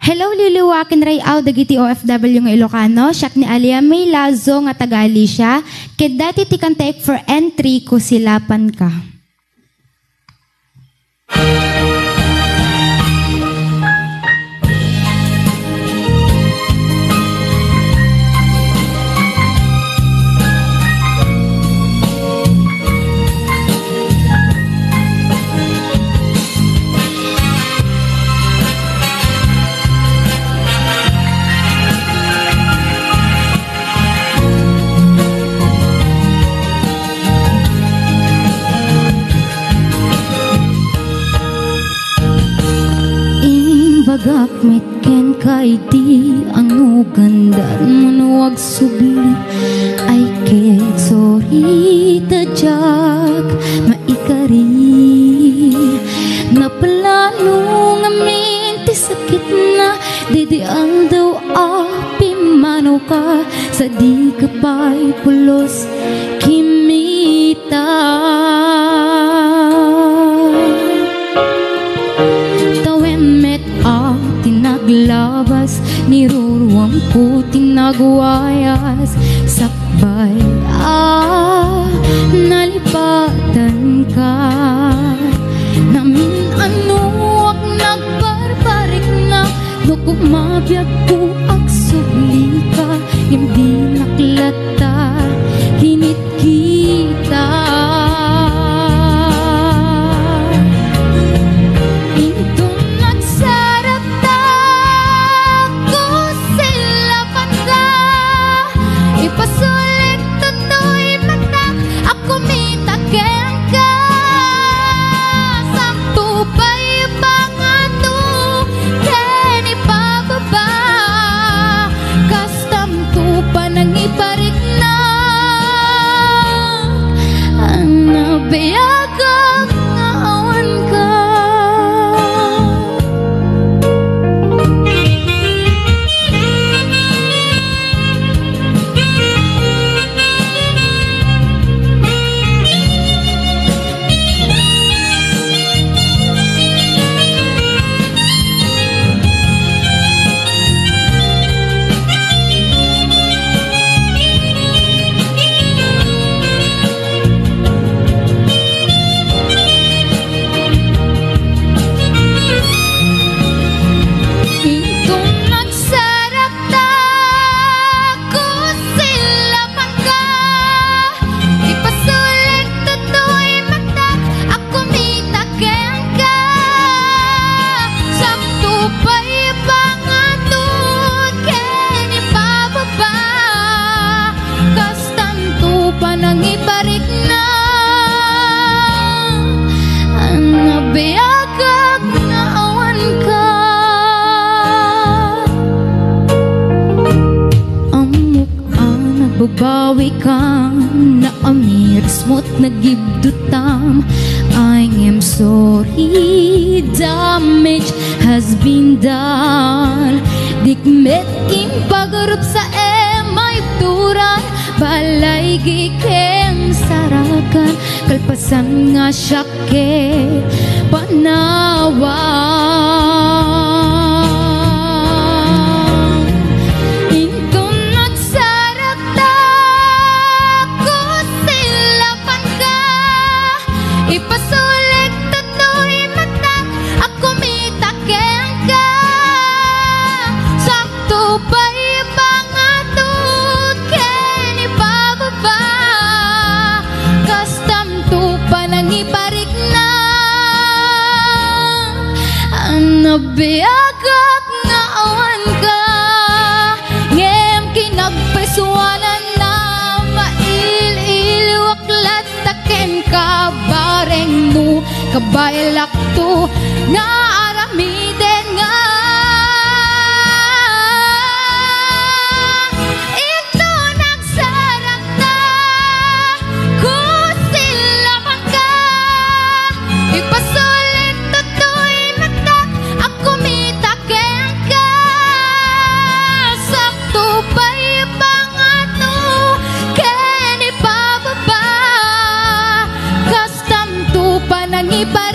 Hello, liliwakin ray aw dagiti OFW nga Ilocano, siyak ni Alia May Lazo nga taga Alicia, ket dati ti kan take for entry ko silapan ka. Gakmet ken kay di ang ugandan mo nuwag subli ay ket sorry tadyak maikari naplano nga minti sakit na didi ang daw api mano ka sa di kapay pulos kimita labas niruruang ko tinagwayas sakbay nalipatan ka namin ano ak nagbarbarik na no kumabiyag ko ang subli ka hindi naklata hinit kita bawi kang na amirs mo't nagibdutam I am sorry damage has been done dikmet kim pagarup sa emay turan balay gikeng sarakan kalpasan nga syake panawan ipasulik tato'y mata ako mitaken ka sakto ba'y pangatut ken ipababa kastam to panang iparik na ang nabiyagak nga awan ka ngem kinagpesuanan na mail-ilwaklat taken ka bareng mo kabaylak to nga aramiden nga ito nagsarak na kusilapan ka ipasulit to'y mata ako mitaken ka sakto ba'y pangato ken ipababa kastam to panang iparik